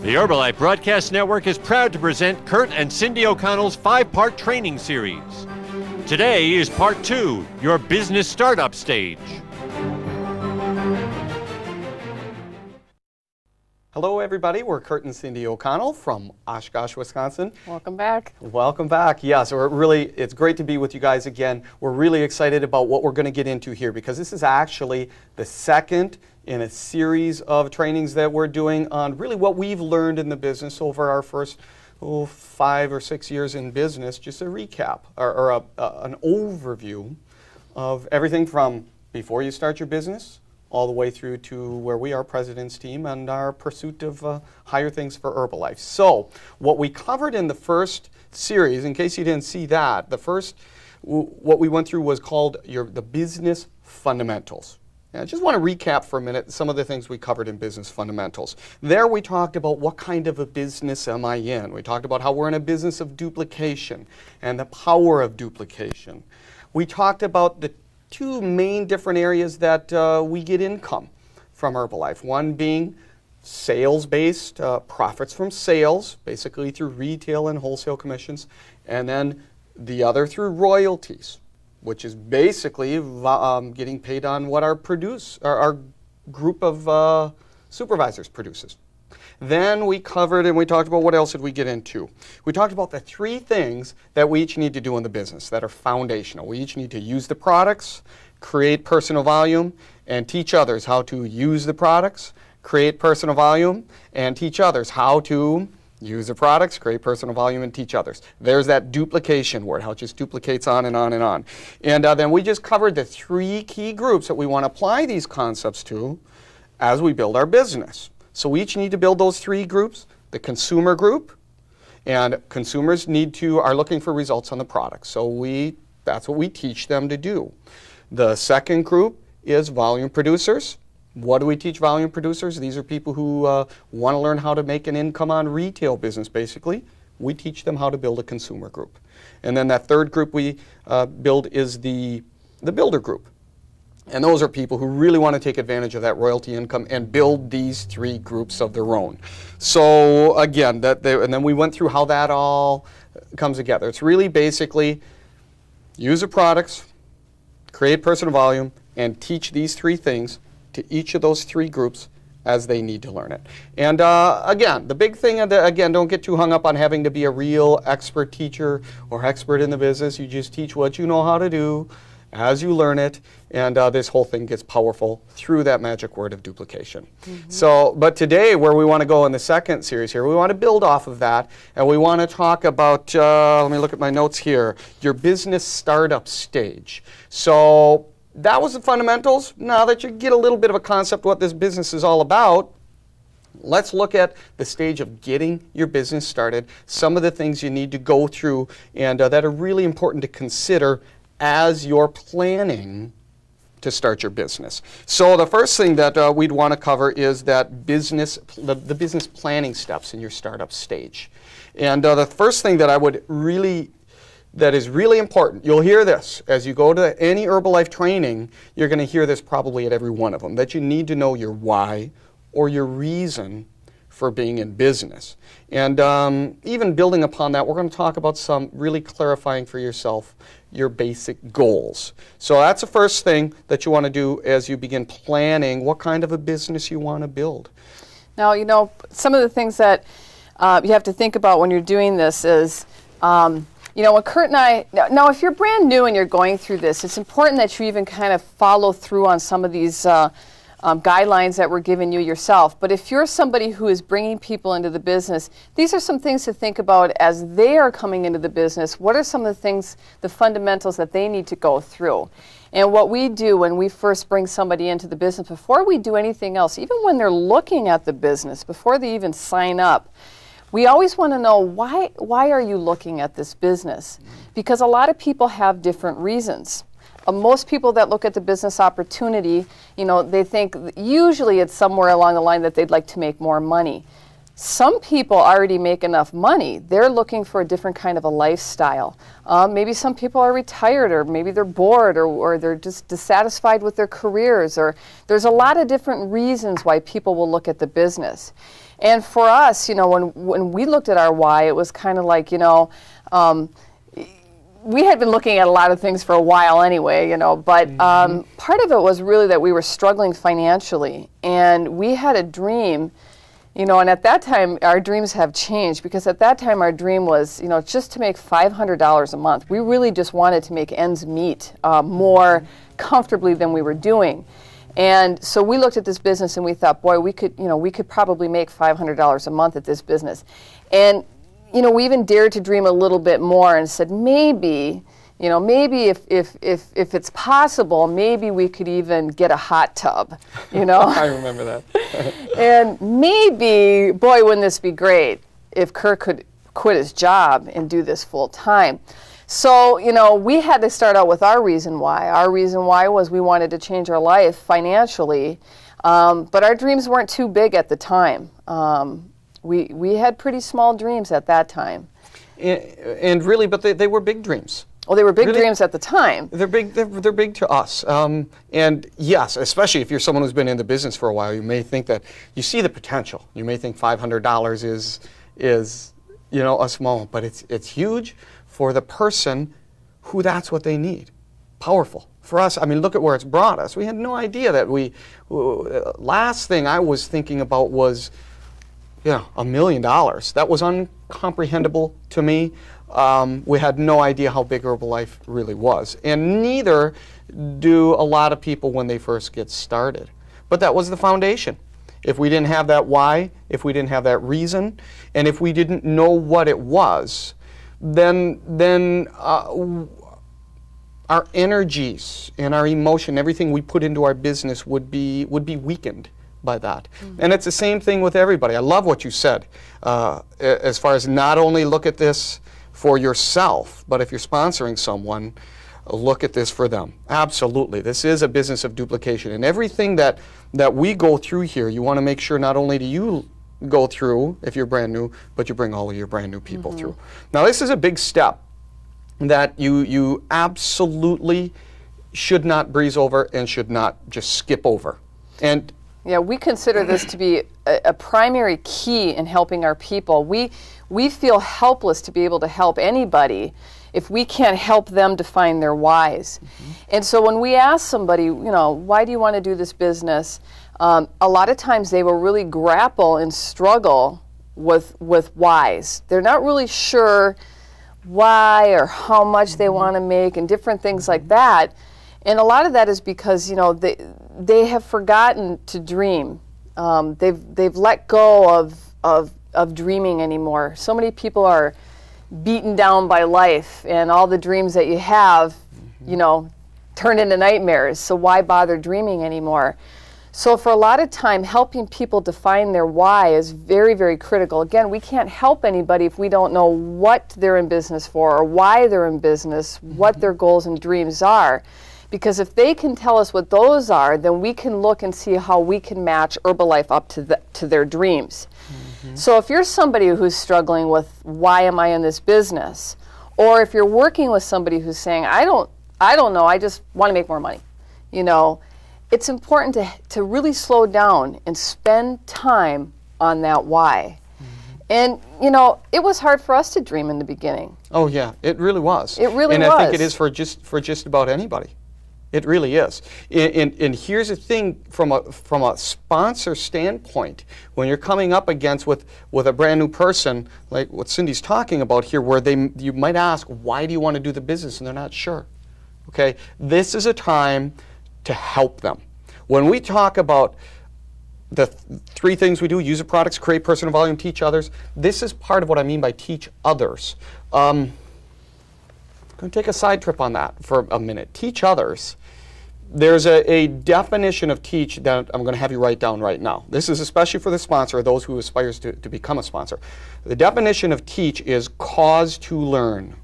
The Herbalife Broadcast Network is proud to present Kurt and Cindy O'Connell's 5-part training series. Today is part 2, your business startup stage. Hello everybody, we're Kurt and Cindy O'Connell from Oshkosh, Wisconsin. Welcome back. Welcome back. Yes, it's great to be with you guys again. We're really excited about what we're going to get into here because this is actually the second in a series of trainings that we're doing on really what we've learned in the business over our first 5 or 6 years in business. Just a recap or an overview of everything from before you start your business all the way through to where we are, President's team, and our pursuit of higher things for Herbalife. So what we covered in the first series, in case you didn't see that, what we went through was called the business fundamentals. And I just want to recap for a minute some of the things we covered in business fundamentals. There we talked about what kind of a business am I in. We talked about how we're in a business of duplication and the power of duplication. We talked about the 2 main different areas that we get income from Herbalife. One being sales-based, profits from sales, basically through retail and wholesale commissions, and then the other through royalties, which is basically getting paid on what our group of supervisors produces. Then we covered and we talked about what else did we get into. We talked about the 3 things that we each need to do in the business that are foundational. We each need to use the products, create personal volume, and teach others how to use the products, create personal volume, and teach others how to use the products, create personal volume, and teach others. There's that duplication word, how it just duplicates on and on and on. And then we just covered the 3 key groups that we want to apply these concepts to as we build our business. So we each need to build those 3 groups. The consumer group, and consumers are looking for results on the product. So that's what we teach them to do. The second group is volume producers. What do we teach volume producers? These are people who want to learn how to make an income on retail business, basically. We teach them how to build a consumer group. And then that third group we build is the builder group. And those are people who really want to take advantage of that royalty income and build these 3 groups of their own. So again, and then we went through how that all comes together. It's really basically use the products, create personal volume, and teach these 3 things to each of those 3 groups as they need to learn it. And again, the big thing, don't get too hung up on having to be a real expert teacher or expert in the business. You just teach what you know how to do as you learn it, and this whole thing gets powerful through that magic word of duplication. Mm-hmm. But today, where we want to go in the second series here, we want to build off of that, and we want to talk about, let me look at my notes here, your business startup stage. So that was the fundamentals. Now that you get a little bit of a concept of what this business is all about, let's look at the stage of getting your business started, some of the things you need to go through, and that are really important to consider as you're planning to start your business. So the first thing that we'd want to cover is that the business planning steps in your startup stage. And the first thing that that is really important, you'll hear this as you go to any Herbalife training, you're going to hear this probably at every one of them, that you need to know your why or your reason for being in business. And even building upon that, we're going to talk about some really clarifying for yourself your basic goals. So that's the first thing that you want to do as you begin planning what kind of a business you want to build. Now, some of the things that you have to think about when you're doing this is, when Kurt and I, now if you're brand new and you're going through this, it's important that you even kind of follow through on some of these guidelines that were given you yourself. But if you're somebody who is bringing people into the business, these are some things to think about as they are coming into the business. What are some of the things, the fundamentals that they need to go through? And what we do when we first bring somebody into the business, before we do anything else, even when they're looking at the business, before they even sign up, we always want to know why are you looking at this business? Because a lot of people have different reasons. Most people that look at the business opportunity, they think usually it's somewhere along the line that they'd like to make more money. some people already make enough money. They're looking for a different kind of a lifestyle. Maybe some people are retired, or maybe they're bored, or they're just dissatisfied with their careers, or there's a lot of different reasons why people will look at the business. And for us, when we looked at our why, it was kind of like, we had been looking at a lot of things for a while anyway, but part of it was really that we were struggling financially, and we had a dream. And at that time, our dreams have changed, because at that time our dream was, just to make $500 a month. We really just wanted to make ends meet more comfortably than we were doing. And so we looked at this business and we thought, boy, we could probably make $500 a month at this business. And, we even dared to dream a little bit more and said, maybe if it's possible, maybe we could even get a hot tub, I remember that. And maybe, boy, wouldn't this be great if Kurt could quit his job and do this full time. So, we had to start out with our reason why. Our reason why was we wanted to change our life financially, but our dreams weren't too big at the time. We had pretty small dreams at that time. And really, but they were big dreams. Well, they were big Really? dreams at the time. They're big. They're big to us. And yes, especially if you're someone who's been in the business for a while, you may think that you see the potential. You may think $500 is a small, but it's huge for the person who that's what they need. Powerful. For us, look at where it's brought us. We had no idea that last thing I was thinking about was, $1 million. That was uncomprehendable to me. We had no idea how big Herbalife really was. And neither do a lot of people when they first get started. But that was the foundation. If we didn't have that why, if we didn't have that reason, and if we didn't know what it was, then our energies and our emotion, everything we put into our business would be weakened by that. And it's the same thing with everybody. I love what you said, as far as not only look at this for yourself, but if you're sponsoring someone, look at this for them. Absolutely. This is a business of duplication. And everything that we go through here, you want to make sure not only do you go through, if you're brand new, but you bring all of your brand new people through. Now, this is a big step that you absolutely should not breeze over and should not just skip over. And yeah, we consider this to be a primary key in helping our people. We feel helpless to be able to help anybody if we can't help them define their whys. And so when we ask somebody, why do you want to do this business? A lot of times they will really grapple and struggle with whys. They're not really sure why or how much they want to make and different things like that. And a lot of that is because, they have forgotten to dream. They've let go of dreaming anymore. So many people are beaten down by life, and all the dreams that you have, turn into nightmares. So why bother dreaming anymore? So for a lot of time, helping people define their why is very, very critical. Again, we can't help anybody if we don't know what they're in business for or why they're in business, what their goals and dreams are. Because if they can tell us what those are, then we can look and see how we can match Herbalife up to their dreams. So if you're somebody who's struggling with why am I in this business, or if you're working with somebody who's saying, I don't know, I just want to make more money, it's important to really slow down and spend time on that why. And, it was hard for us to dream in the beginning. oh yeah, it really was. It really and was. I think it is for just about anybody. It really is. And here's the thing, from a sponsor standpoint, when you're coming up against with a brand new person, like what Cindy's talking about here, where you might ask, why do you want to do the business? And they're not sure. Okay, this is a time to help them. When we talk about the three things we do: use the products, create personal volume, teach others. This is part of what I mean by teach others. I'm going to take a side trip on that for a minute. Teach others. There's a definition of teach that I'm going to have you write down right now. This is especially for the sponsor or those who aspires to become a sponsor. The definition of teach is cause to learn.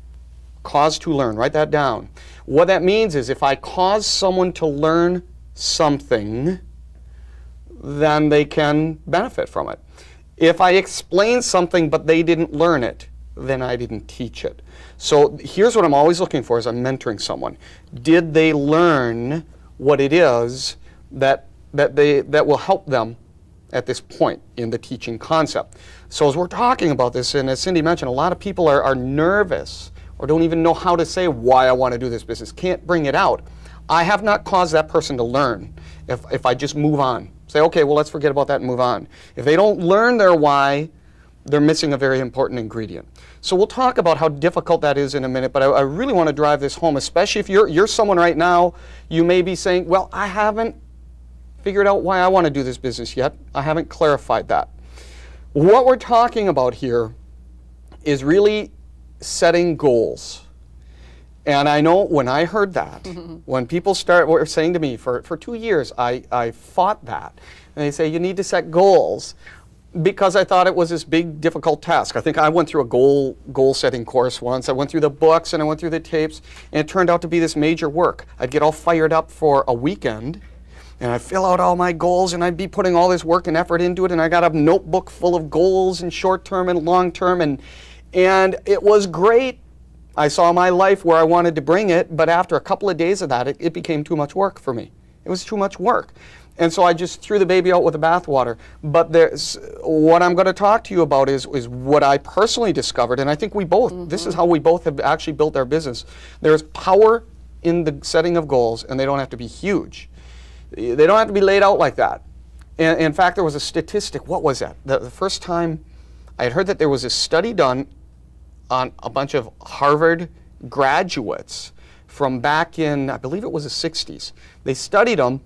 Cause to learn. Write that down. What that means is if I cause someone to learn something, then they can benefit from it. If I explain something but they didn't learn it, then I didn't teach it. So here's what I'm always looking for as I'm mentoring someone. Did they learn what it is that will help them at this point in the teaching concept? So as we're talking about this, and as Cindy mentioned, a lot of people are nervous or don't even know how to say why I want to do this business, can't bring it out. I have not caused that person to learn if I just move on. Say, okay, well, let's forget about that and move on. If they don't learn their why, they're missing a very important ingredient. So we'll talk about how difficult that is in a minute, but I really want to drive this home, especially if you're someone right now, you may be saying, well, I haven't figured out why I want to do this business yet. I haven't clarified that. What we're talking about here is really setting goals. And I know when I heard that, when people were saying to me for 2 years, I fought that. And they say, you need to set goals, because I thought it was this big, difficult task. I think I went through a goal-setting course once. I went through the books and I went through the tapes, and it turned out to be this major work. I'd get all fired up for a weekend, and I'd fill out all my goals, and I'd be putting all this work and effort into it, and I got a notebook full of goals and short-term and long-term, and it was great. I saw my life where I wanted to bring it, but after a couple of days of that, it became too much work for me. It was too much work. And so I just threw the baby out with the bathwater. But what I'm going to talk to you about is what I personally discovered, and I think we both, this is how we both have actually built our business. There's power in the setting of goals, and they don't have to be huge. They don't have to be laid out like that. And in fact, there was a statistic. What was that? The first time I had heard that there was a study done on a bunch of Harvard graduates from back in, I believe it was the 60s. They studied them,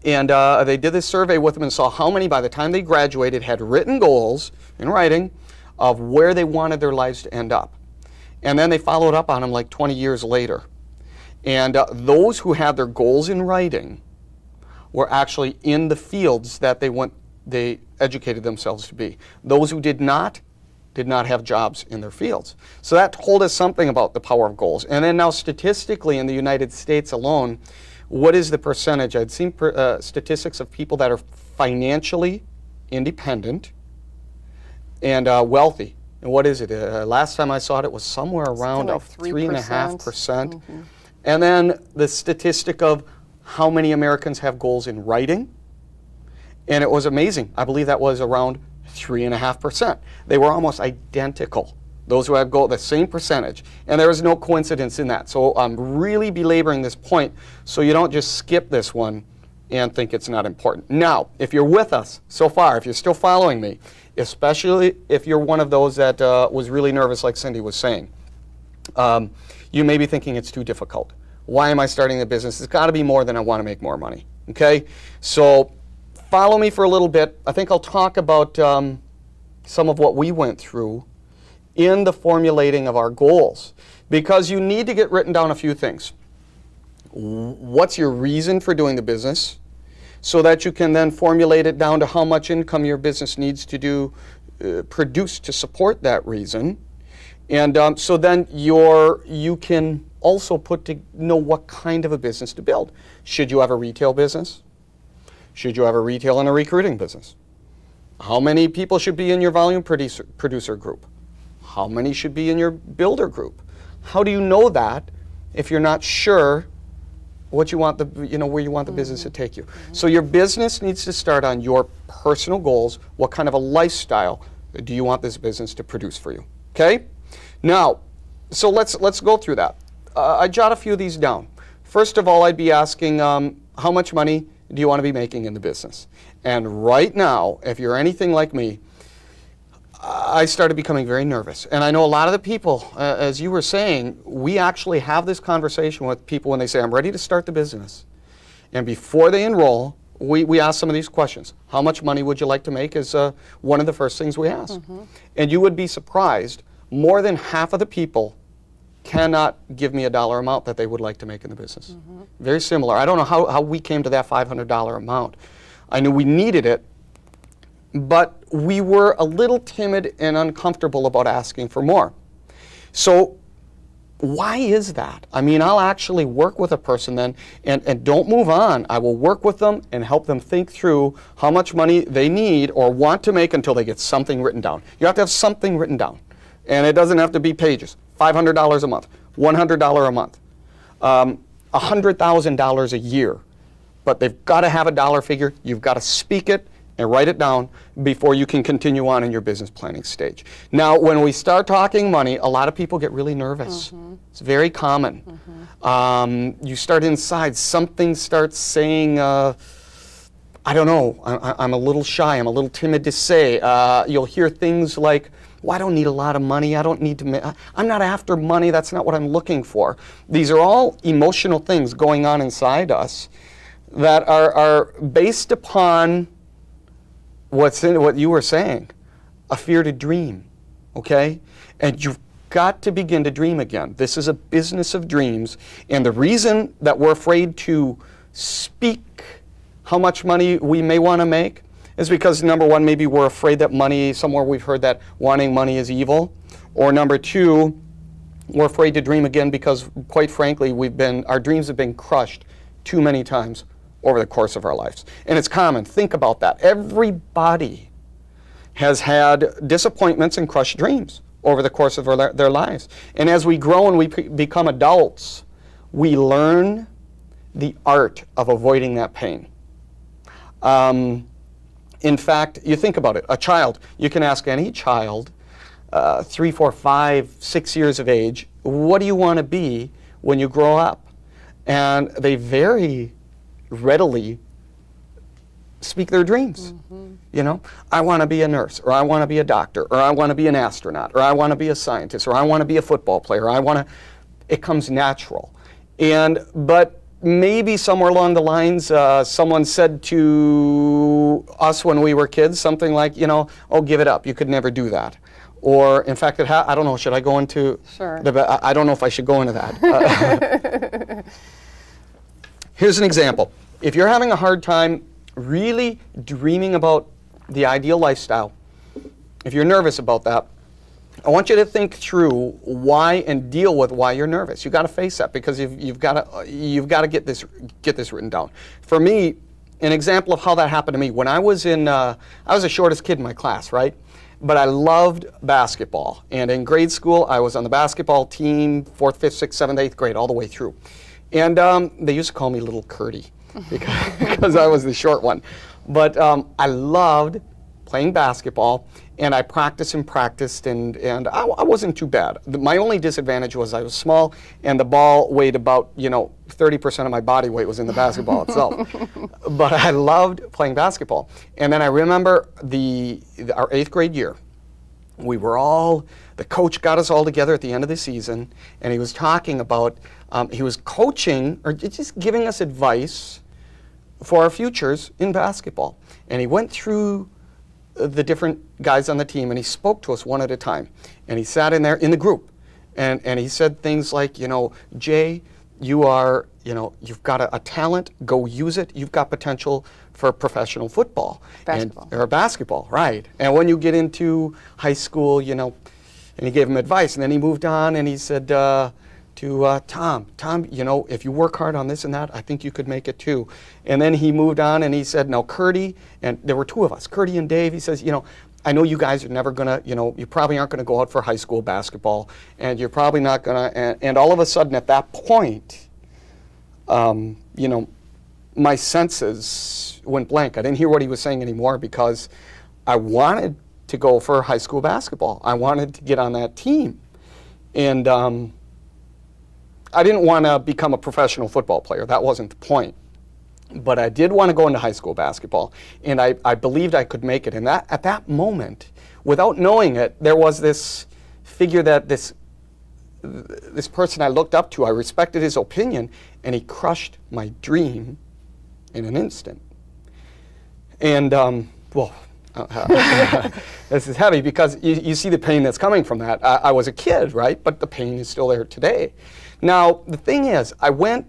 and they did this survey with them and saw how many by the time they graduated had written goals in writing of where they wanted their lives to end up. And then they followed up on them like 20 years later. And those who had their goals in writing were actually in the fields that they educated themselves to be. Those who did not have jobs in their fields. So that told us something about the power of goals. And then now statistically in the United States alone, what is the percentage? I'd seen statistics of people that are financially independent and wealthy. And what is it? Last time I saw it was somewhere around like 3.5%. And then the statistic of how many Americans have goals in writing. And it was amazing. I believe that was around 3.5%. They were almost identical. Those who have goals, the same percentage. And there is no coincidence in that. So I'm really belaboring this point so you don't just skip this one and think it's not important. Now, if you're with us so far, if you're still following me, especially if you're one of those that was really nervous like Cindy was saying, you may be thinking it's too difficult. Why am I starting a business? It's got to be more than I want to make more money. Okay? So follow me for a little bit. I think I'll talk about some of what we went through in the formulating of our goals, because you need to get written down a few things. What's your reason for doing the business, so that you can then formulate it down to how much income your business needs to produce to support that reason. And so then you can also know what kind of a business to build. Should you have a retail business? Should you have a retail and a recruiting business? How many people should be in your volume producer group? How many should be in your builder group? How do you know that if you're not sure what you want where you want the business to take you? So your business needs to start on your personal goals. What kind of a lifestyle do you want this business to produce for you? Okay? Now, so let's go through that. I jot a few of these down. First of all, I'd be asking how much money do you want to be making in the business? And right now, if you're anything like me, I started becoming very nervous. And I know a lot of the people, as you were saying, we actually have this conversation with people when they say, I'm ready to start the business. And before they enroll, we ask some of these questions. How much money would you like to make is one of the first things we ask. And you would be surprised, more than half of the people cannot give me a dollar amount that they would like to make in the business. Very similar. I don't know how we came to that $500 amount. I knew we needed it, but we were a little timid and uncomfortable about asking for more. So why is that? I mean, I'll actually work with a person then and don't move on. I will work with them and help them think through how much money they need or want to make until they get something written down. You have to have something written down. And it doesn't have to be pages. $500 a month, $100 a month, $100,000 a year. But they've got to have a dollar figure. You've got to speak it and write it down before you can continue on in your business planning stage. Now, when we start talking money, a lot of people get really nervous. It's very common. You start inside, something starts saying, I don't know, I'm a little shy, I'm a little timid to say. You'll hear things like, well, I don't need a lot of money, I don't need to, I'm not after money, that's not what I'm looking for. These are all emotional things going on inside us that are based upon what you were saying, a fear to dream, okay? And you've got to begin to dream again. This is a business of dreams, and the reason that we're afraid to speak how much money we may want to make is because, number one, maybe we're afraid that money, somewhere we've heard that wanting money is evil, or number two, we're afraid to dream again because, quite frankly, our dreams have been crushed too many times over the course of our lives. And it's common. Think about that. Everybody has had disappointments and crushed dreams over the course of their lives. And as we grow and we become adults, we learn the art of avoiding that pain. In fact, you think about it. A child, you can ask any child, 3, 4, 5, 6 years of age, what do you want to be when you grow up? And they very readily speak their dreams. You know, I want to be a nurse, or I want to be a doctor, or I want to be an astronaut, or I want to be a scientist, or I want to be a football player. It comes natural. But maybe somewhere along the lines, someone said to us when we were kids something like, oh, give it up. You could never do that. Or, in fact, I don't know, should I go into? Sure. I don't know if I should go into that. Here's an example. If you're having a hard time really dreaming about the ideal lifestyle, if you're nervous about that, I want you to think through why and deal with why you're nervous. You've got to face that because you've got to get this written down. For me, an example of how that happened to me, when I was the shortest kid in my class, right? But I loved basketball. And in grade school, I was on the basketball team, 4th, 5th, 6th, 7th, 8th grade, all the way through. And they used to call me Little Curdy because I was the short one. But I loved playing basketball, and I practiced, and I wasn't too bad. My only disadvantage was I was small, and the ball weighed about, 30% of my body weight was in the basketball itself. But I loved playing basketball. And then I remember our 8th grade year, the coach got us all together at the end of the season, and he was talking about, he was coaching or just giving us advice for our futures in basketball. And he went through the different guys on the team, and he spoke to us one at a time. And he sat in there in the group, and he said things like, Jay, you've got a talent, go use it. You've got potential for professional football. Or basketball, right. And when you get into high school, and he gave him advice, and then he moved on, and he said to Tom, if you work hard on this and that, I think you could make it too. And then he moved on, and he said, now Curdy, and there were two of us, Curdy and Dave, he says, I know you guys are never gonna, you probably aren't gonna go out for high school basketball, and you're probably not gonna, and all of a sudden at that point, my senses went blank. I didn't hear what he was saying anymore because I wanted to go for high school basketball. I wanted to get on that team. And I didn't want to become a professional football player. That wasn't the point. But I did want to go into high school basketball, and I believed I could make it. And at that moment, without knowing it, there was this figure that this person I looked up to, I respected his opinion, and he crushed my dream in an instant. And, this is heavy because you see the pain that's coming from that. I was a kid, right? But the pain is still there today. Now, the thing is, I went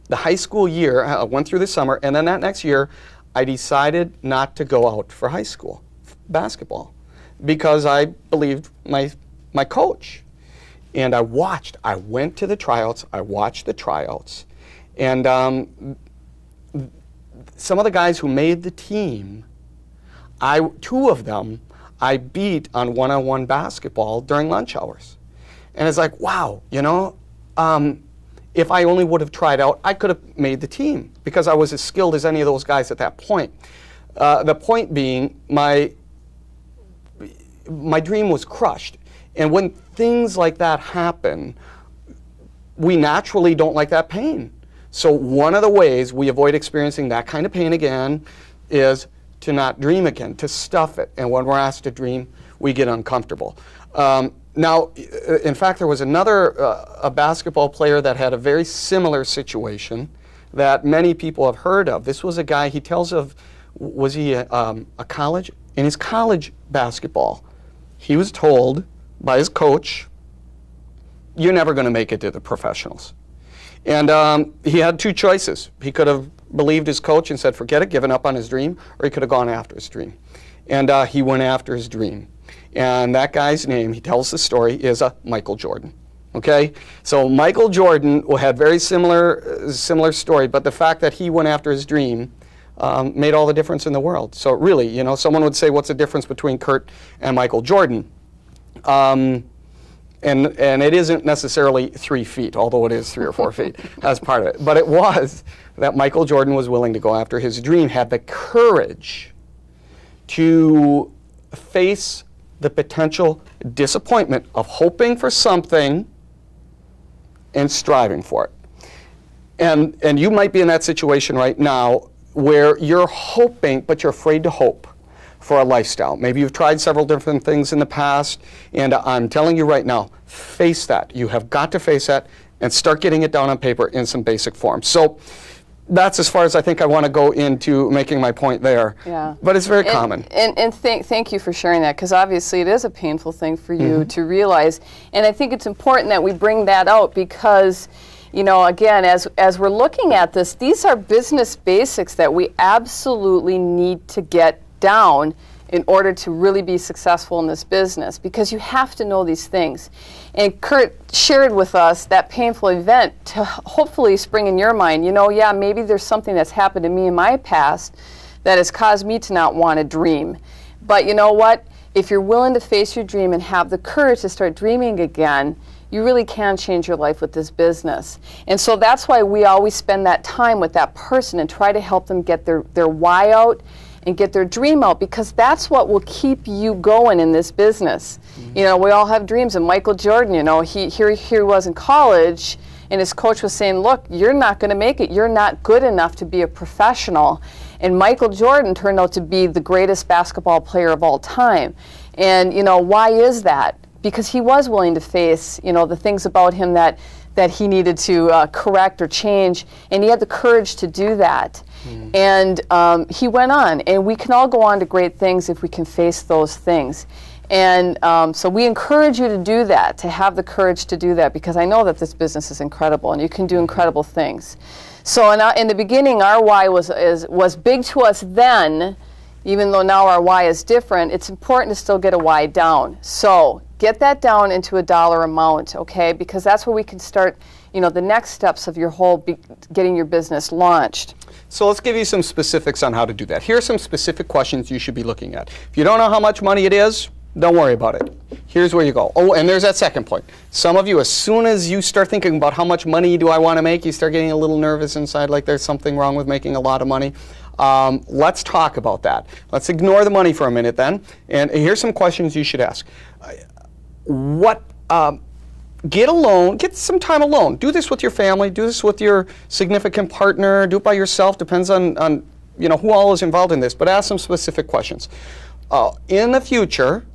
the high school year, I went through the summer, and then that next year, I decided not to go out for high school basketball because I believed my coach. And I went to the tryouts, I watched the tryouts, and some of the guys who made the team, two of them, I beat on one-on-one basketball during lunch hours. And it's like, wow, you know, if I only would have tried out, I could have made the team because I was as skilled as any of those guys at that point. The point being, my dream was crushed. And when things like that happen, we naturally don't like that pain. So one of the ways we avoid experiencing that kind of pain again is to not dream again, to stuff it. And when we're asked to dream, we get uncomfortable. Now, in fact, there was another a basketball player that had a very similar situation that many people have heard of. This was a guy, he tells of, was he a college? In his college basketball, he was told by his coach, you're never going to make it to the professionals. And he had two choices. He could have believed his coach and said, forget it, given up on his dream, or he could have gone after his dream. And he went after his dream. And that guy's name, he tells the story, is Michael Jordan. Okay? So Michael Jordan had very similar story, but the fact that he went after his dream made all the difference in the world. So really, you know, someone would say, what's the difference between Kurt and Michael Jordan? And it isn't necessarily 3 feet, although it is 3 or 4 feet as part of it. But it was that Michael Jordan was willing to go after his dream, had the courage to face the potential disappointment of hoping for something and striving for it. And you might be in that situation right now where you're hoping, but you're afraid to hope for a lifestyle. Maybe you've tried several different things in the past, and I'm telling you right now, face that. You have got to face that and start getting it down on paper in some basic form. So that's as far as I think I want to go into making my point there. Yeah. But it's very common. And thank you for sharing that, because obviously it is a painful thing for you to realize. And I think it's important that we bring that out because, you know, again, as we're looking at this, these are business basics that we absolutely need to get down in order to really be successful in this business, because you have to know these things. And Kurt shared with us that painful event to hopefully spring in your mind, you know, yeah, maybe there's something that's happened to me in my past that has caused me to not want to dream. But you know what? If you're willing to face your dream and have the courage to start dreaming again, you really can change your life with this business. And so that's why we always spend that time with that person and try to help them get their why out and get their dream out, because that's what will keep you going in this business. You know, we all have dreams, and Michael Jordan, you know, here he was in college, and his coach was saying, look, you're not going to make it. You're not good enough to be a professional. And Michael Jordan turned out to be the greatest basketball player of all time. And, you know, why is that? Because he was willing to face, you know, the things about him that he needed to correct or change, and he had the courage to do that. And he went on, and we can all go on to great things if we can face those things. And so we encourage you to do that, to have the courage to do that, because I know that this business is incredible, and you can do incredible things. So in the beginning, our why was big to us then, even though now our why is different. It's important to still get a why down. So get that down into a dollar amount, okay? Because that's where we can start, you know, the next steps of your whole getting your business launched. So let's give you some specifics on how to do that. Here are some specific questions you should be looking at. If you don't know how much money it is, don't worry about it. Here's where you go. Oh, and there's that second point. Some of you, as soon as you start thinking about how much money do I want to make, you start getting a little nervous inside, like there's something wrong with making a lot of money. Let's talk about that. Let's ignore the money for a minute then. And here's some questions you should ask. Get a loan, get some time alone. Do this with your family, do this with your significant partner, do it by yourself, depends on you know, who all is involved in this, but ask some specific questions. In the future,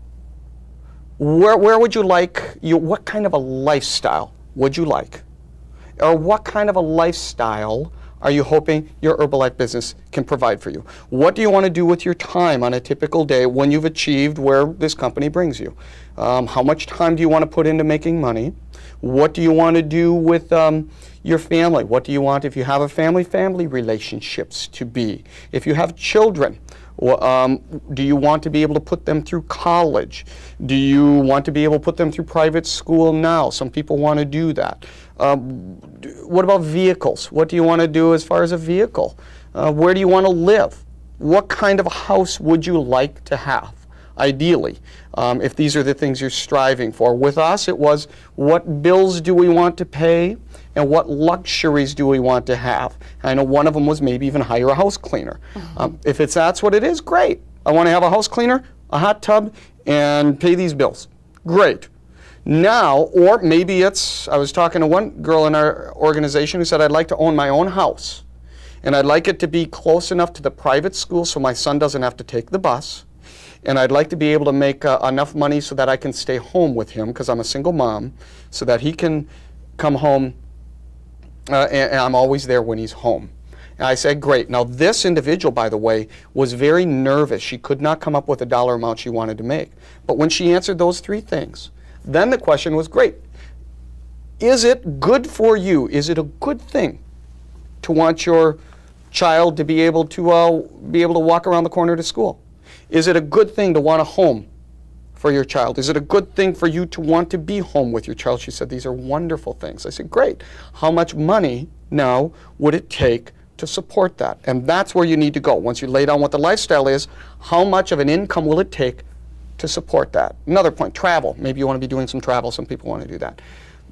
where would you like, what kind of a lifestyle would you like? Or what kind of a lifestyle are you hoping your Herbalife business can provide for you? What do you want to do with your time on a typical day when you've achieved where this company brings you? How much time do you want to put into making money? What do you want to do with your family? What do you want, if you have a family relationships to be? If you have children, Do you want to be able to put them through college? Do you want to be able to put them through private school now? Some people want to do that. What about vehicles? What do you want to do as far as a vehicle? Where do you want to live? What kind of a house would you like to have, ideally, if these are the things you're striving for? With us, it was, what bills do we want to pay, and what luxuries do we want to have? I know one of them was maybe even hire a house cleaner. If that's what it is, great. I want to have a house cleaner, a hot tub, and pay these bills. Great. Now, or maybe it's, I was talking to one girl in our organization who said, I'd like to own my own house, and I'd like it to be close enough to the private school so my son doesn't have to take the bus, and I'd like to be able to make enough money so that I can stay home with him, because I'm a single mom, so that he can come home and I'm always there when he's home. And I said, great. Now this individual, by the way, was very nervous. She could not come up with a dollar amount she wanted to make. But when she answered those three things, then the question was, great. Is it good for you? Is it a good thing to want your child to be able to walk around the corner to school? Is it a good thing to want a home for your child? Is it a good thing for you to want to be home with your child? She said, these are wonderful things. I said, great. How much money now would it take to support that? And that's where you need to go. Once you lay down what the lifestyle is, how much of an income will it take to support that? Another point, travel. Maybe you want to be doing some travel. Some people want to do that.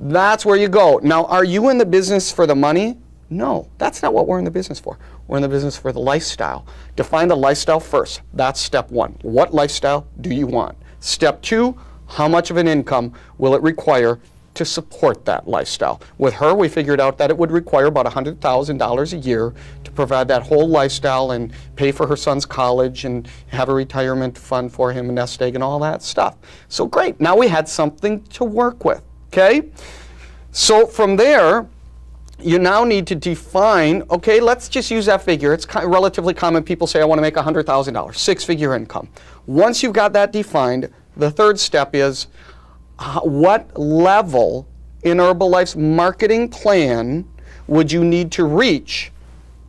That's where you go. Now, are you in the business for the money? No, that's not what we're in the business for. We're in the business for the lifestyle. Define the lifestyle first. That's step one. What lifestyle do you want? Step two, how much of an income will it require to support that lifestyle? With her, we figured out that it would require about $100,000 a year to provide that whole lifestyle and pay for her son's college and have a retirement fund for him, a nest egg, and all that stuff. So great, now we had something to work with, okay? So from there, you now need to define, okay, let's just use that figure. It's relatively common. People say, I want to make $100,000, six-figure income. Once you've got that defined, the third step is what level in Herbalife's marketing plan would you need to reach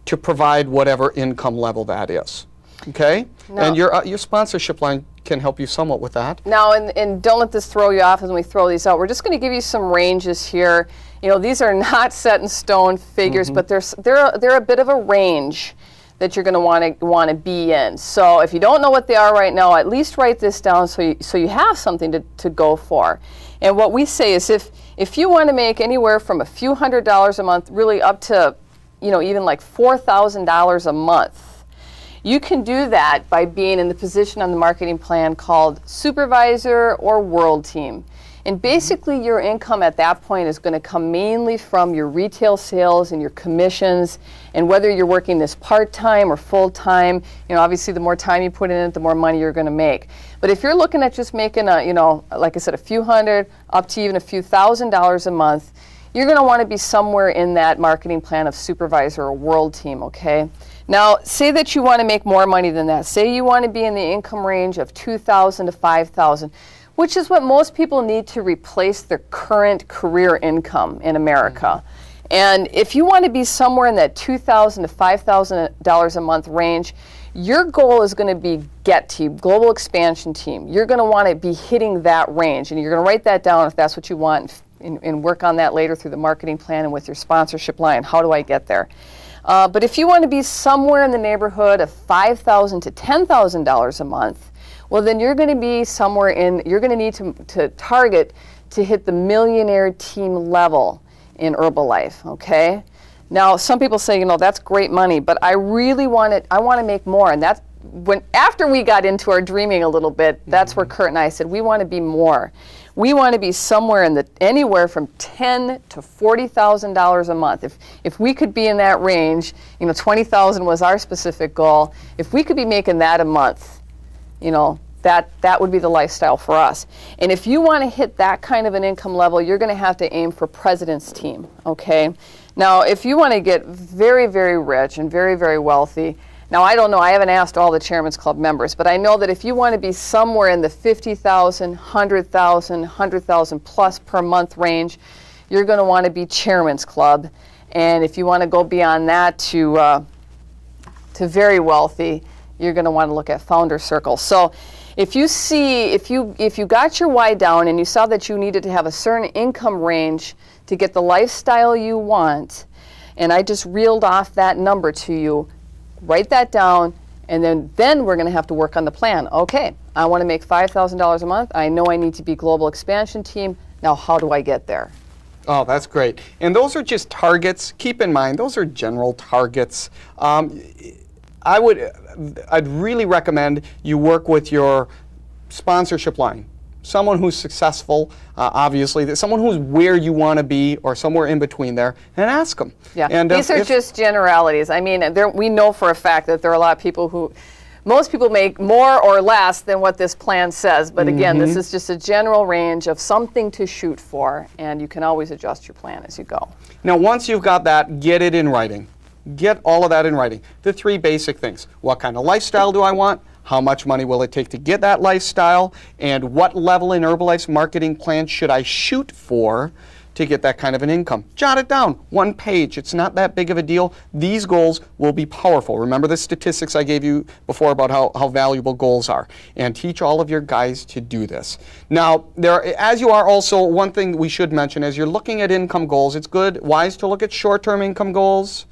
to provide whatever income level that is, okay? Now, and your sponsorship line can help you somewhat with that. Now, and don't let this throw you off as we throw these out. We're just going to give you some ranges here. You know, these are not set in stone figures, but they're a bit of a range that you're going to want to be in. So if you don't know what they are right now, at least write this down so you have something to go for. And what we say is if you want to make anywhere from a few $100s a month, really up to, you know, even like $4,000 a month, you can do that by being in the position on the marketing plan called supervisor or world team. And basically your income at that point is going to come mainly from your retail sales and your commissions, and whether you're working this part-time or full-time, you know, obviously the more time you put in it, the more money you're going to make. But if you're looking at just making you know, like I said, a few hundred up to even a few $1,000s a month, you're going to want to be somewhere in that marketing plan of supervisor or world team, okay? Now, say that you want to make more money than that. Say you want to be in the income range of $2,000 to $5,000. Which is what most people need to replace their current career income in America. And if you want to be somewhere in that $2,000 to $5,000 a month range, your goal is going to be GET Team, Global Expansion Team. You're going to want to be hitting that range, and you're going to write that down if that's what you want, and work on that later through the marketing plan and with your sponsorship line. How do I get there? But if you want to be somewhere in the neighborhood of $5,000 to $10,000 a month, well, then you're going to be somewhere you're going to need to target to hit the millionaire team level in Herbalife, okay? Now, some people say, you know, that's great money, but I really want to make more. And that's after we got into our dreaming a little bit, that's where Kurt and I said, we want to be more. We want to be somewhere anywhere from $10,000 to $40,000 a month. If we could be in that range, you know, $20,000 was our specific goal. If we could be making that a month, you know, that would be the lifestyle for us. And if you want to hit that kind of an income level, you're going to have to aim for president's team, okay? Now, if you want to get very, very rich and very, very wealthy, now I don't know, I haven't asked all the Chairman's Club members, but I know that if you want to be somewhere in the $50,000, $100,000, $100,000 plus per month range, you're going to want to be Chairman's Club. And if you want to go beyond that to very wealthy, you're going to want to look at Founder Circle. So if you got your why down and you saw that you needed to have a certain income range to get the lifestyle you want, and I just reeled off that number to you, write that down, and then we're going to have to work on the plan. Okay, I want to make $5,000 a month. I know I need to be global expansion team. Now, how do I get there? Oh, that's great. And those are just targets. Keep in mind, those are general targets. I'd really recommend you work with your sponsorship line. Someone who's successful, obviously, someone who's where you want to be or somewhere in between there, and ask them. Yeah, and these are just generalities. I mean, we know for a fact that there are a lot of people most people make more or less than what this plan says. But again, this is just a general range of something to shoot for, and you can always adjust your plan as you go. Now, once you've got that, get it in writing. Get all of that in writing. The 3 basic things. What kind of lifestyle do I want? How much money will it take to get that lifestyle? And what level in Herbalife's marketing plan should I shoot for to get that kind of an income? Jot it down. 1 page. It's not that big of a deal. These goals will be powerful. Remember the statistics I gave you before about how valuable goals are. And teach all of your guys to do this. Now, as you are also, one thing we should mention, as you're looking at income goals, it's wise to look at short-term income goals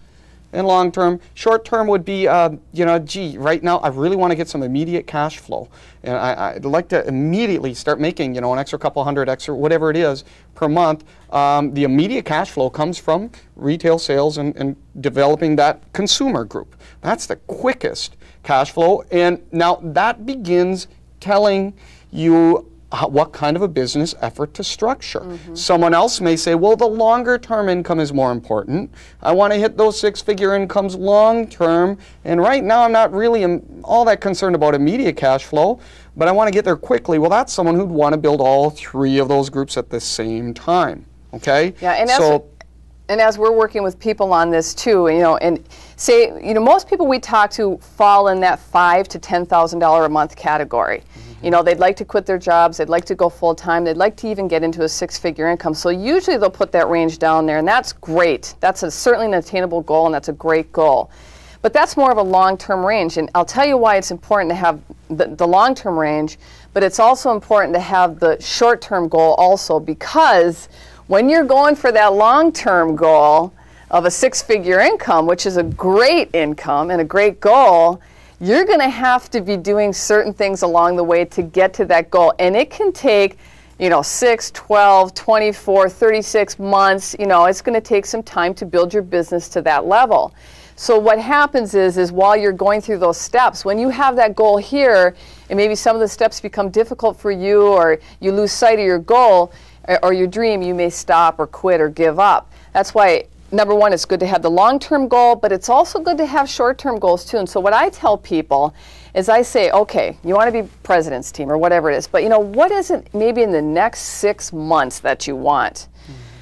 and long-term. Short-term would be, right now I really want to get some immediate cash flow. And I'd like to immediately start making, an extra couple hundred, extra whatever it is per month. The immediate cash flow comes from retail sales and developing that consumer group. That's the quickest cash flow. And now that begins telling you what kind of a business effort to structure. Someone else may say, well, the longer term income is more important. I want to hit those 6-figure incomes long term, and right now I'm not really all that concerned about immediate cash flow, but I want to get there quickly. Well, that's someone who'd want to build all 3 of those groups at the same time. Okay? Yeah, and as we're working with people on this too, and say, most people we talk to fall in that $5,000 to $10,000 a month category. They'd like to quit their jobs, they'd like to go full time, they'd like to even get into a 6-figure income. So usually they'll put that range down there, and that's great. That's certainly an attainable goal, and that's a great goal. But that's more of a long-term range, and I'll tell you why it's important to have the long-term range, but it's also important to have the short-term goal also, because when you're going for that long-term goal of a 6-figure income, which is a great income and a great goal, you're going to have to be doing certain things along the way to get to that goal. And it can take, 6, 12, 24, 36 months. It's going to take some time to build your business to that level. So what happens is while you're going through those steps, when you have that goal here, and maybe some of the steps become difficult for you, or you lose sight of your goal or your dream, you may stop or quit or give up. That's why, number one, it's good to have the long-term goal, but it's also good to have short-term goals too. And so what I tell people is I say, okay, you want to be president's team or whatever it is, but what is it maybe in the next 6 months that you want?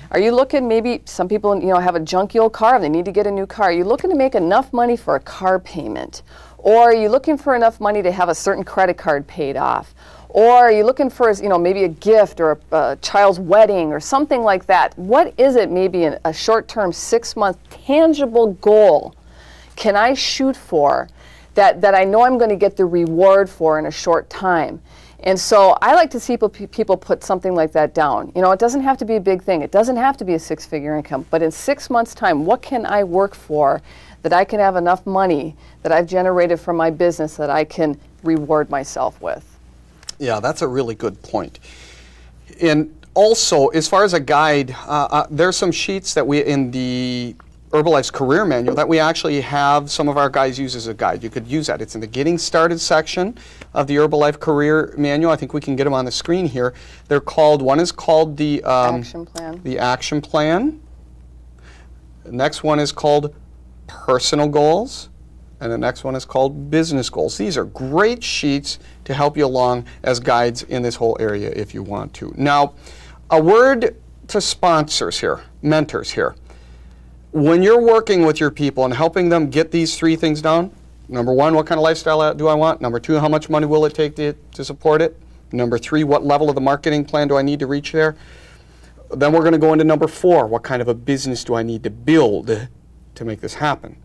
Are you looking, maybe some people have a junky old car and they need to get a new car. Are you looking to make enough money for a car payment? Or are you looking for enough money to have a certain credit card paid off? Or are you looking for, maybe a gift or a child's wedding or something like that? What is it, maybe a short-term 6-month tangible goal can I shoot for that I know I'm going to get the reward for in a short time? And so I like to see people put something like that down. It doesn't have to be a big thing. It doesn't have to be a 6-figure income. But in 6 months' time, what can I work for that I can have enough money that I've generated from my business that I can reward myself with? Yeah, that's a really good point. And also, as far as a guide, there's some sheets that we, in the Herbalife's career manual, that we actually have some of our guys use as a guide. You could use that. It's in the Getting Started section of the Herbalife career manual. I think we can get them on the screen here. They're called, one is called the Action Plan. The Action Plan. The next one is called Personal Goals. And the next one is called Business Goals. These are great sheets to help you along as guides in this whole area if you want to. Now, a word to sponsors here, mentors here. When you're working with your people and helping them get these 3 things down, number 1, what kind of lifestyle do I want? Number 2, how much money will it take to support it? Number 3, what level of the marketing plan do I need to reach there? Then we're going to go into number 4, what kind of a business do I need to build to make this happen?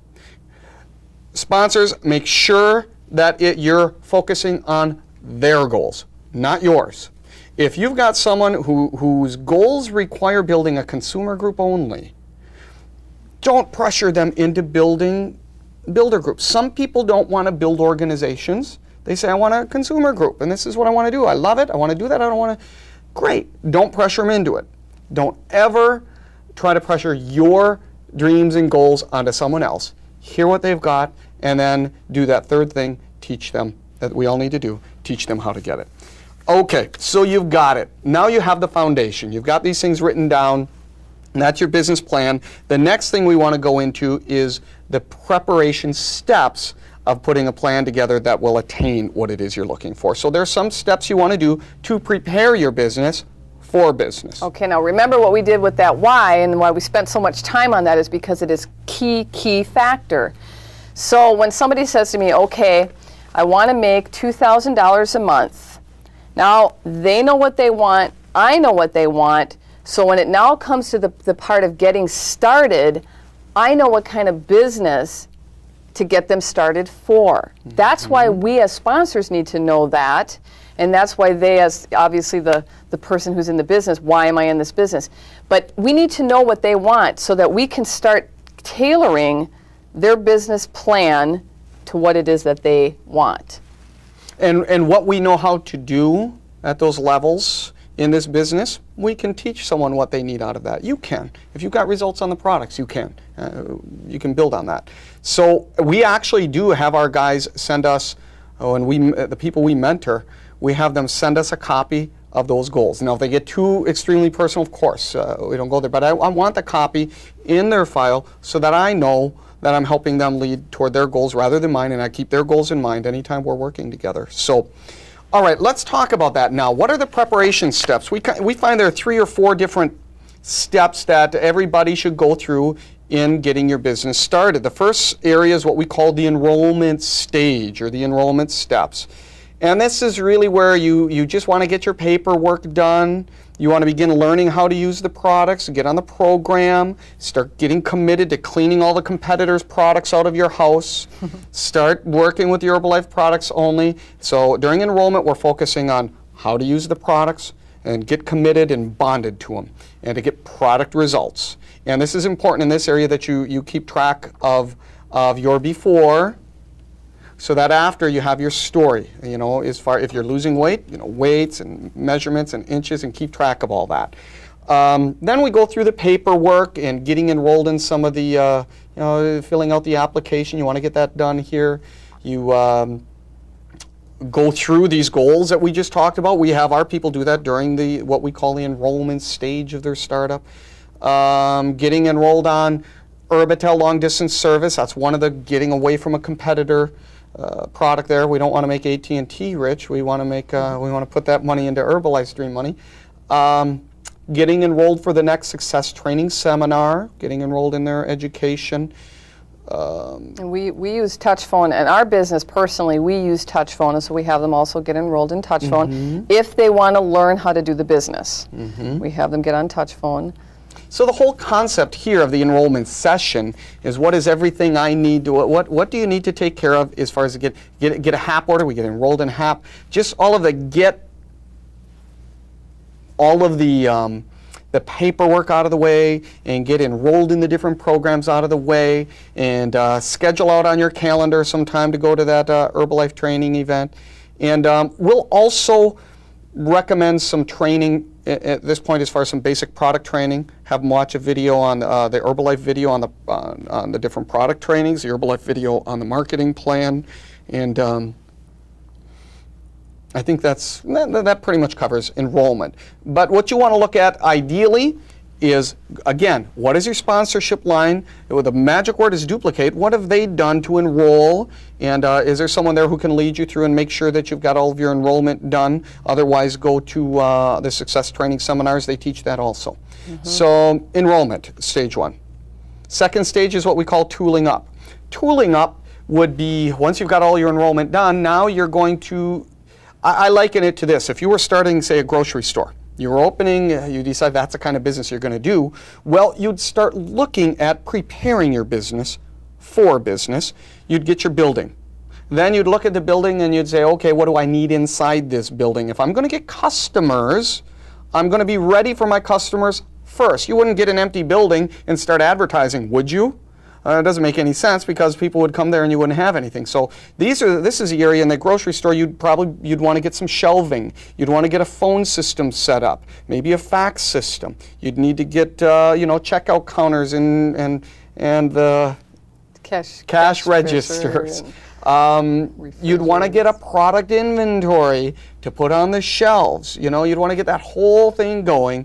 Sponsors, make sure that you're focusing on their goals, not yours. If you've got someone whose goals require building a consumer group only, don't pressure them into building builder groups. Some people don't want to build organizations. They say, I want a consumer group, and this is what I want to do. I love it. I want to do that. I don't want to. Great. Don't pressure them into it. Don't ever try to pressure your dreams and goals onto someone else. Hear what they've got, and then do that third thing, teach them, that we all need to do, teach them how to get it. Okay, so you've got it. Now you have the foundation. You've got these things written down, and that's your business plan. The next thing we want to go into is the preparation steps of putting a plan together that will attain what it is you're looking for. So there's some steps you want to do to prepare your business for business. Okay, now remember what we did with that why, and why we spent so much time on that is because it is key factor. So when somebody says to me, okay, I want to make $2,000 a month. Now they know what they want, I know what they want, so when it now comes to the part of getting started, I know what kind of business to get them started for. That's why we as sponsors need to know that, and that's why they, as obviously the person who's in the business, why am I in this business? But we need to know what they want so that we can start tailoring their business plan to what it is that they want. And what we know how to do at those levels in this business, we can teach someone what they need out of that. You can. If you've got results on the products, you can. You can build on that. So we actually do have our guys send us, the people we mentor, we have them send us a copy of those goals. Now, if they get too extremely personal, of course, we don't go there. But I want the copy in their file so that I know that I'm helping them lead toward their goals rather than mine, and I keep their goals in mind anytime we're working together. So, all right, let's talk about that now. What are the preparation steps? We find there are 3 or 4 different steps that everybody should go through in getting your business started. The first area is what we call the enrollment stage, or the enrollment steps. And this is really where you just want to get your paperwork done. You want to begin learning how to use the products, get on the program, start getting committed to cleaning all the competitors' products out of your house, start working with the Herbalife products only. So during enrollment, we're focusing on how to use the products and get committed and bonded to them, and to get product results. And this is important in this area that you keep track of your before, so that after you have your story, as far if you're losing weight, weights and measurements and inches, and keep track of all that. Then we go through the paperwork and getting enrolled in some of the, filling out the application. You want to get that done here. You go through these goals that we just talked about. We have our people do that during what we call the enrollment stage of their startup. Getting enrolled on Herbitel long distance service. That's one of the getting away from a competitor product there. We don't want to make AT&T rich. We want to put that money into Herbalife's Dream Money. Getting enrolled for the next success training seminar. Getting enrolled in their education. And we use TouchPhone, and our business personally, we use TouchPhone, and so we have them also get enrolled in TouchPhone if they want to learn how to do the business. We have them get on TouchPhone. So the whole concept here of the enrollment session is, what is everything I need to, what do you need to take care of as far as get a HAP order? We get enrolled in HAP. Just all of the paperwork out of the way, and get enrolled in the different programs out of the way, and schedule out on your calendar some time to go to that Herbalife training event. And we'll also recommend some training at this point as far as some basic product training. Have them watch a video on the Herbalife video on the different product trainings, the Herbalife video on the marketing plan, and I think that pretty much covers enrollment. But what you want to look at ideally is, again, what is your sponsorship line? The magic word is duplicate. What have they done to enroll? And is there someone there who can lead you through and make sure that you've got all of your enrollment done? Otherwise, go to the success training seminars. They teach that also. So enrollment, stage 1. Second stage is what we call tooling up. Tooling up would be, once you've got all your enrollment done, now you're going to, I liken it to this. If you were starting, say, a grocery store, you're opening, you decide that's the kind of business you're going to do, well, you'd start looking at preparing your business for business. You'd get your building. Then you'd look at the building and you'd say, okay, what do I need inside this building? If I'm going to get customers, I'm going to be ready for my customers first. You wouldn't get an empty building and start advertising, would you? It doesn't make any sense because people would come there and you wouldn't have anything. So this is the area in the grocery store you'd want to get some shelving. You'd want to get a phone system set up, maybe a fax system. You'd need to get checkout counters and the cash registers. You'd want to get a product inventory to put on the shelves. You'd want to get that whole thing going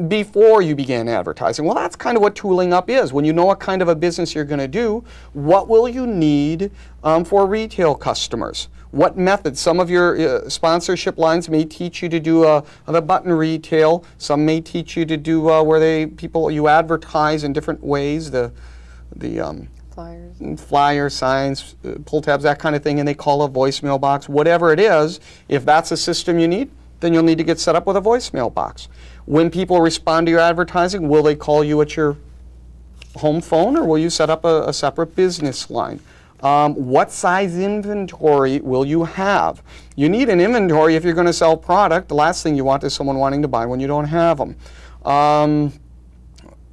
before you began advertising. Well, that's kind of what tooling up is. When you know what kind of a business you're going to do, what will you need for retail customers? What methods? Some of your sponsorship lines may teach you to do the button retail. Some may teach you to do where you advertise in different ways. The flyer signs, pull tabs, that kind of thing, and they call a voicemail box. Whatever it is, if that's a system you need, then you'll need to get set up with a voicemail box. When people respond to your advertising, will they call you at your home phone, or will you set up a separate business line? What size inventory will you have? You need an inventory if you're going to sell product. The last thing you want is someone wanting to buy when you don't have them.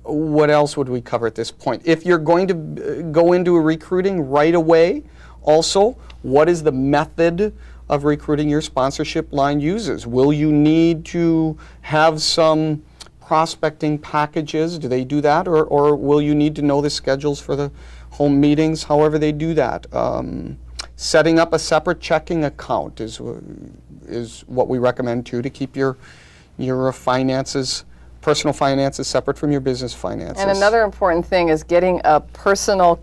What else would we cover at this point? If you're going to go into recruiting right away, also, what is the method of recruiting your sponsorship line uses? Will you need to have some prospecting packages? Do they do that? Or will you need to know the schedules for the home meetings, however they do that? Setting up a separate checking account is what we recommend too, to keep your finances, personal finances, separate from your business finances. And another important thing is getting a personal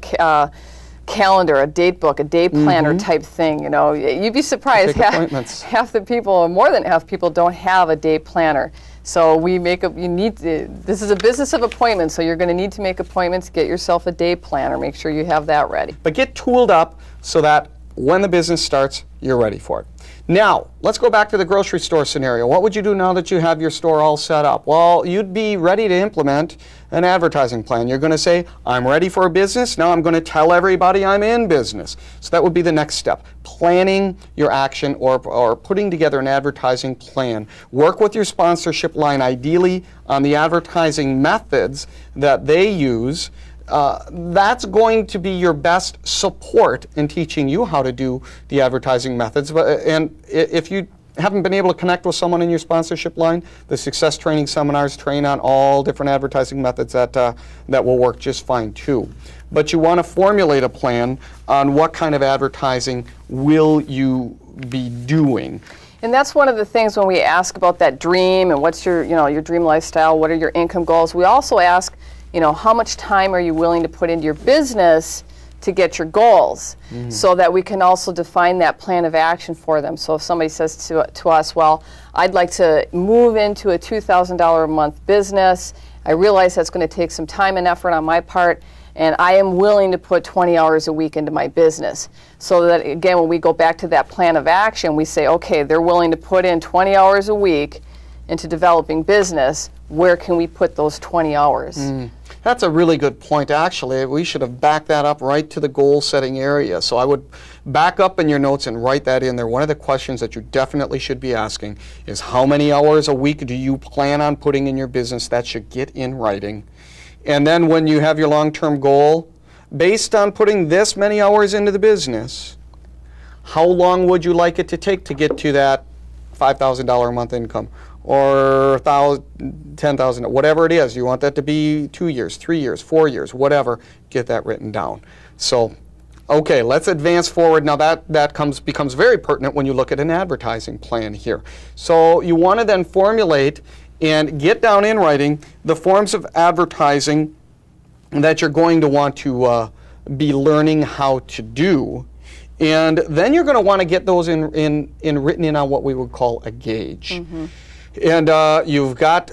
calendar, a date book, a day planner type thing. You'd be surprised. Half the people, or more than half people, don't have a day planner. So this is a business of appointments, so you're going to need to make appointments. Get yourself a day planner. Make sure you have that ready. But get tooled up so that when the business starts, you're ready for it. Now, let's go back to the grocery store scenario. What would you do now that you have your store all set up? Well, you'd be ready to implement an advertising plan. You're going to say, I'm ready for a business. Now I'm going to tell everybody I'm in business. So that would be the next step. Planning your action or putting together an advertising plan. Work with your sponsorship line, ideally on the advertising methods that they use. That's going to be your best support in teaching you how to do the advertising methods. And if you haven't been able to connect with someone in your sponsorship line, the Success Training Seminars train on all different advertising methods that will work just fine too. But you want to formulate a plan on what kind of advertising will you be doing. And that's one of the things when we ask about that dream and what's your dream lifestyle, what are your income goals, we also ask, how much time are you willing to put into your business to get your goals, so that we can also define that plan of action for them. So if somebody says to us, well, I'd like to move into a $2,000 a month business, I realize that's going to take some time and effort on my part, and I am willing to put 20 hours a week into my business. So that, again, when we go back to that plan of action, we say, okay, they're willing to put in 20 hours a week into developing business. Where can we put those 20 hours? That's a really good point, actually. We should have backed that up right to the goal-setting area. So I would back up in your notes and write that in there. One of the questions that you definitely should be asking is, how many hours a week do you plan on putting in your business? That should get in writing. And then when you have your long-term goal, based on putting this many hours into the business, how long would you like it to take to get to that $5,000 a month income? Or $10,000, whatever it is. You want that to be 2 years, 3 years, 4 years, whatever. Get that written down. So, okay, let's advance forward. Now that becomes very pertinent when you look at an advertising plan here. So you want to then formulate and get down in writing the forms of advertising that you're going to want to be learning how to do. And then you're going to want to get those written in on what we would call a gauge. And you've got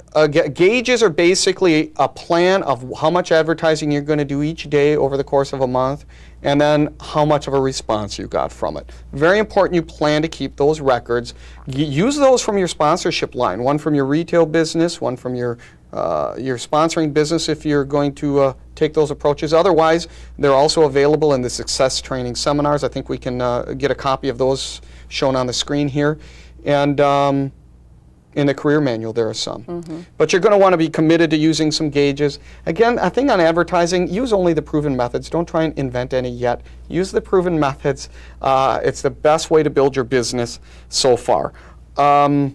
gauges are basically a plan of how much advertising you're going to do each day over the course of a month, and then how much of a response you got from it. Very important you plan to keep those records. Use those from your sponsorship line, one from your retail business, one from your sponsoring business if you're going to take those approaches. Otherwise, they're also available in the success training seminars. I think we can get a copy of those shown on the screen here. And in the career manual, there are some. But you're going to want to be committed to using some gauges. Again, I think on advertising, use only the proven methods. Don't try and invent any yet. Use the proven methods. It's the best way to build your business so far. And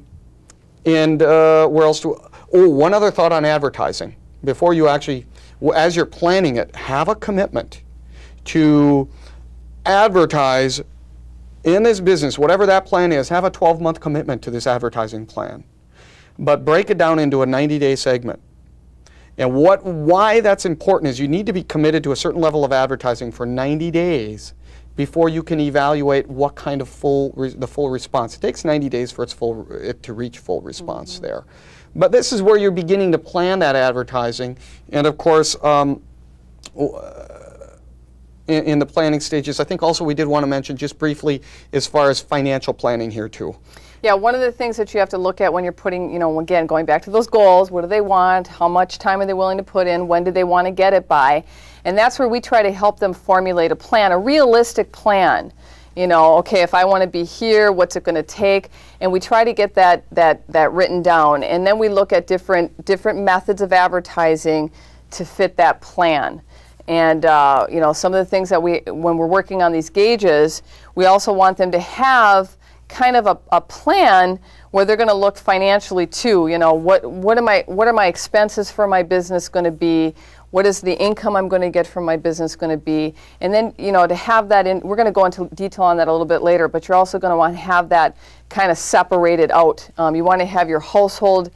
where else do... Oh, one other thought on advertising. Before you actually, as you're planning it, have a commitment to advertise in this business, whatever that plan is. Have a 12-month commitment to this advertising plan. But break it down into a 90-day segment. And why that's important is you need to be committed to a certain level of advertising for 90 days before you can evaluate what kind of the full response. It takes 90 days for it to reach full response there. But this is where you're beginning to plan that advertising. And of course, in the planning stages, I think also we did want to mention just briefly as far as financial planning here too. Yeah, one of the things that you have to look at when you're putting, again, going back to those goals, what do they want? How much time are they willing to put in? When do they want to get it by? And that's where we try to help them formulate a plan, a realistic plan. Okay, if I want to be here, what's it going to take? And we try to get that written down. And then we look at different methods of advertising to fit that plan. And some of the things that when we're working on these gauges, we also want them to have kind of a plan where they're going to look financially too. What are my expenses for my business going to be? What is the income I'm going to get from my business going to be? And then, to have that in, we're going to go into detail on that a little bit later, but you're also going to want to have that kind of separated out. You want to have your household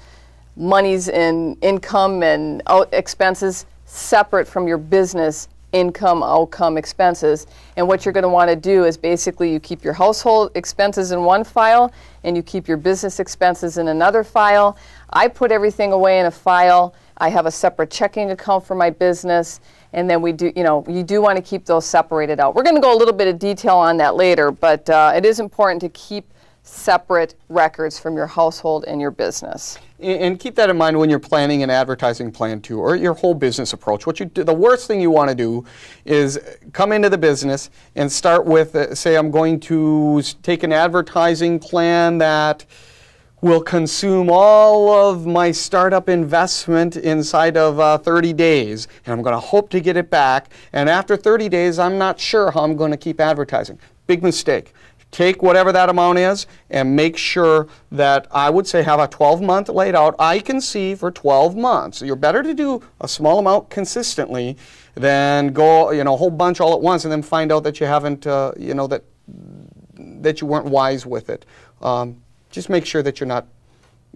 monies and income and expenses separate from your business income, outcome, expenses. And what you're going to want to do is basically you keep your household expenses in one file and you keep your business expenses in another file. I put everything away in a file. I have a separate checking account for my business, and then we do, you do want to keep those separated out. We're going to go a little bit of detail on that later, but it is important to keep separate records from your household and your business. And keep that in mind when you're planning an advertising plan too, or your whole business approach. The worst thing you want to do is come into the business and start with, say, I'm going to take an advertising plan that will consume all of my startup investment inside of 30 days, and I'm going to hope to get it back. And after 30 days, I'm not sure how I'm going to keep advertising. Big mistake. Take whatever that amount is and make sure that, I would say, have a 12-month laid out. I can see for 12 months. You're better to do a small amount consistently than go, a whole bunch all at once and then find out that you haven't, that you weren't wise with it. Just make sure that you're not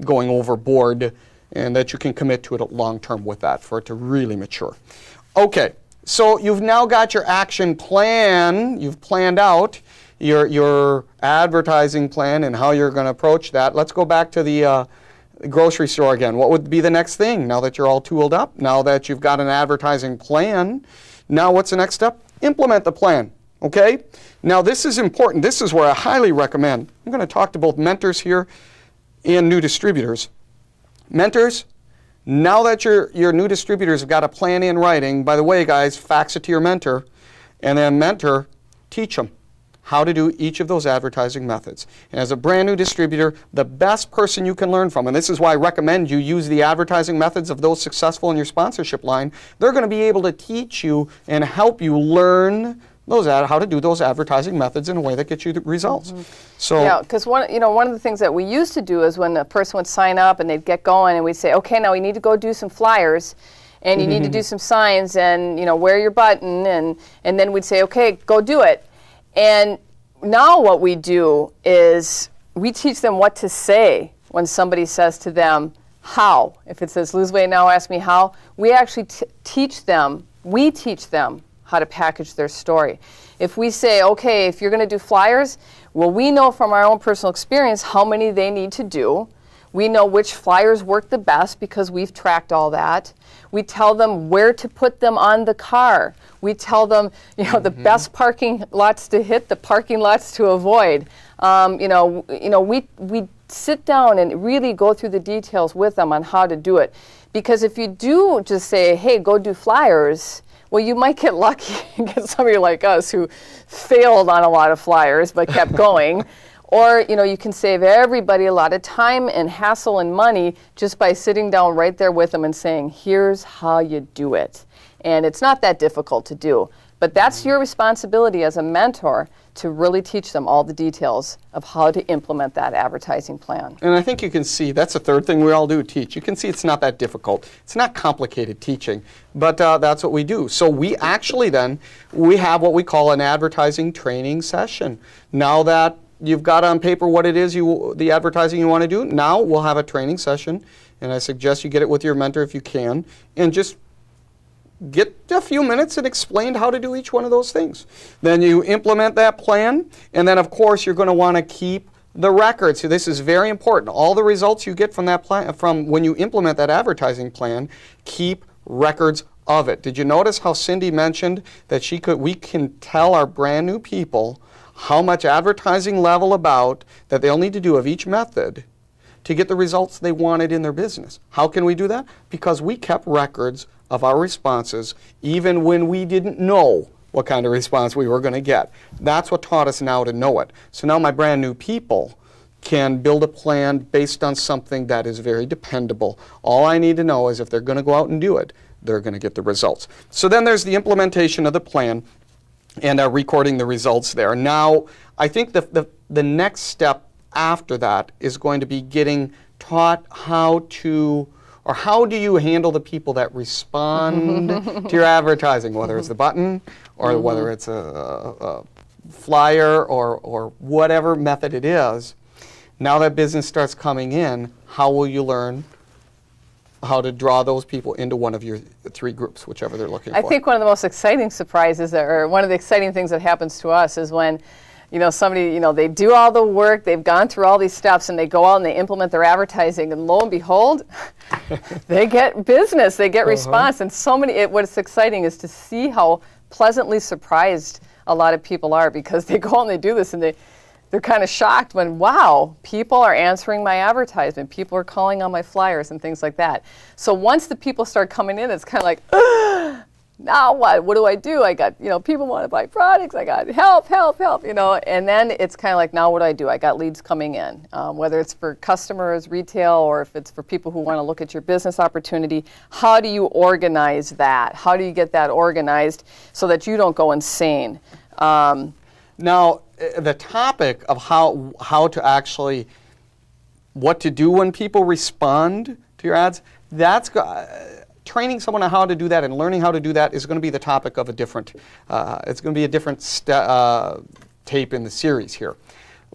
going overboard and that you can commit to it long term with that for it to really mature. Okay, so you've now got your action plan. You've planned out your advertising plan and how you're going to approach that. Let's go back to the grocery store again. What would be the next thing now that you're all tooled up? Now that you've got an advertising plan, now what's the next step? Implement the plan. Okay? Now this is important. This is where I highly recommend. I'm going to talk to both mentors here and new distributors. Mentors, now that your new distributors have got a plan in writing, by the way, guys, fax it to your mentor, and then mentor, teach them how to do each of those advertising methods. And as a brand new distributor, the best person you can learn from, and this is why I recommend you use the advertising methods of those successful in your sponsorship line, they're going to be able to teach you and help you learn how to do those advertising methods in a way that gets you the results. So yeah, because one of the things that we used to do is when a person would sign up and they'd get going, and we'd say, okay, now we need to go do some flyers, and you need to do some signs, and wear your button, and then we'd say, okay, go do it. And now what we do is we teach them what to say when somebody says to them, how. If it says, lose weight now, ask me how, we actually teach them how to package their story. If we say, okay, if you're going to do flyers, well, we know from our own personal experience how many they need to do. We know which flyers work the best because we've tracked all that. We tell them where to put them on the car. We tell them, the best parking lots to hit, the parking lots to avoid. We sit down and really go through the details with them on how to do it. Because if you do just say, hey, go do flyers, well, you might get lucky and get somebody like us who failed on a lot of flyers but kept going. Or, you can save everybody a lot of time and hassle and money just by sitting down right there with them and saying, here's how you do it. And it's not that difficult to do. But that's your responsibility as a mentor to really teach them all the details of how to implement that advertising plan. And I think you can see, that's the third thing we all do, teach. You can see it's not that difficult. It's not complicated teaching, but that's what we do. So we actually then, we have what we call an advertising training session. Now that you've got on paper what it is, the advertising you want to do, now we'll have a training session, and I suggest you get it with your mentor if you can, and just get a few minutes and explain how to do each one of those things. Then you implement that plan, and then of course you're going to want to keep the records. So this is very important. All the results you get from that plan, from when you implement that advertising plan, keep records of it. Did you notice how Cindy mentioned that we can tell our brand new people how much advertising level that they'll need to do of each method to get the results they wanted in their business? How can we do that? Because we kept records of our responses even when we didn't know what kind of response we were going to get. That's what taught us now to know it. So now my brand new people can build a plan based on something that is very dependable. All I need to know is if they're going to go out and do it, they're going to get the results. So then there's the implementation of the plan and recording the results there. Now, I think the next step after that is going to be getting taught how do you handle the people that respond to your advertising, whether it's the button or whether it's a flyer or whatever method it is. Now that business starts coming in, how will you learn how to draw those people into one of your three groups, whichever they're looking for? I think one of the most exciting surprises, or one of the exciting things that happens to us, is when somebody, they do all the work, they've gone through all these steps, and they go out and they implement their advertising, and lo and behold, they get business, they get response. And what's exciting is to see how pleasantly surprised a lot of people are, because they go and they do this, and they're kind of shocked when, wow, people are answering my advertisement, people are calling on my flyers and things like that. So once the people start coming in, it's kind of like, now what? What do I do? I got, people want to buy products. I got help, and then it's kind of like, now what do? I got leads coming in, whether it's for customers, retail, or if it's for people who want to look at your business opportunity. How do you organize that? How do you get that organized so that you don't go insane? Now, the topic of how to actually, what to do when people respond to your ads, training someone on how to do that and learning how to do that is going to be the topic of it's going to be a different tape in the series here.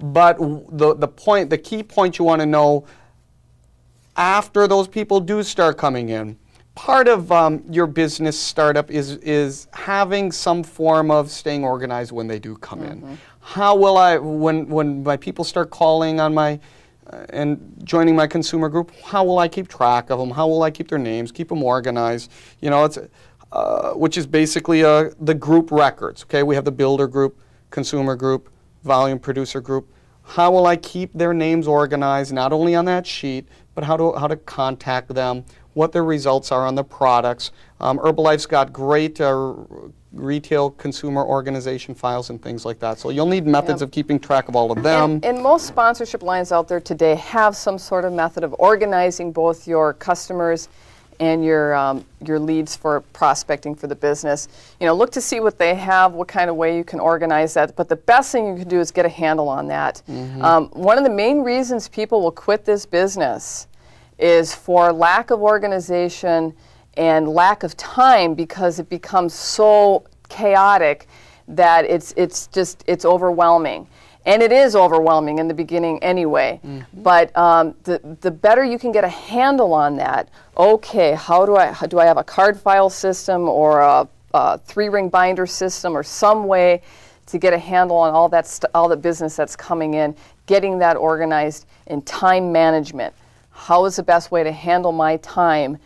But the key point you want to know after those people do start coming in, part of your business startup is having some form of staying organized when they do come in. How will when my people start calling on and joining my consumer group, how will I keep track of them? How will I keep their names, keep them organized? It's which is basically the group records. Okay, we have the builder group, consumer group, volume producer group. How will I keep their names organized, not only on that sheet, but how to contact them, what their results are on the products. Herbalife's got great retail consumer organization files and things like that. So you'll need methods of keeping track of all of them. And most sponsorship lines out there today have some sort of method of organizing both your customers and your leads for prospecting for the business. Look to see what they have, what kind of way you can organize that. But the best thing you can do is get a handle on that. One of the main reasons people will quit this business is for lack of organization and lack of time, because it becomes so chaotic that it's overwhelming. And it is overwhelming in the beginning anyway. But the better you can get a handle on that, okay, do I have a card file system or a 3-ring binder system or some way to get a handle on all the business that's coming in, getting that organized in time management. how is the best way to handle my time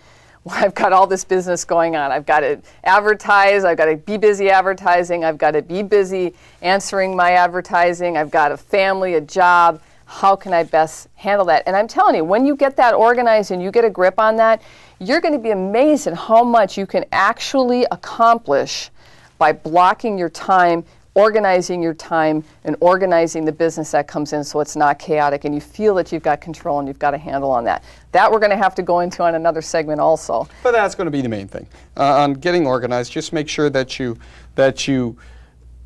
when I've got all this business going on. I've got to advertise, I've got to be busy advertising, I've got to be busy answering my advertising, I've got a family, a job. How can I best handle that? And I'm telling you, when you get that organized and you get a grip on that, you're going to be amazed at how much you can actually accomplish by blocking your time, organizing your time, and organizing the business that comes in so it's not chaotic and you feel that you've got control and you've got a handle on that. That we're going to have to go into on another segment also. But that's going to be the main thing. On getting organized, just make sure that you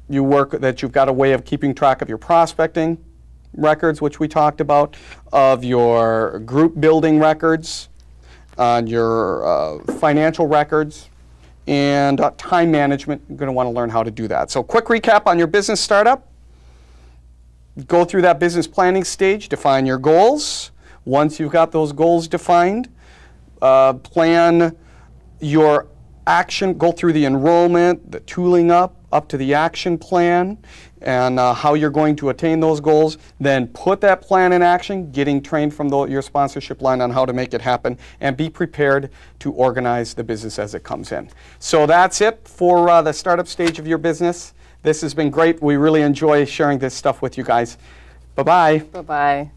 work, that you've got a way of keeping track of your prospecting records, which we talked about, of your group building records, on your financial records, and time management. You're going to want to learn how to do that. So quick recap on your business startup. Go through that business planning stage, define your goals. Once you've got those goals defined, plan your action, go through the enrollment, the tooling up to the action plan, and how you're going to attain those goals. Then put that plan in action, getting trained from your sponsorship line on how to make it happen, and be prepared to organize the business as it comes in. So that's it for the startup stage of your business. This has been great. We really enjoy sharing this stuff with you guys. Bye-bye. Bye-bye.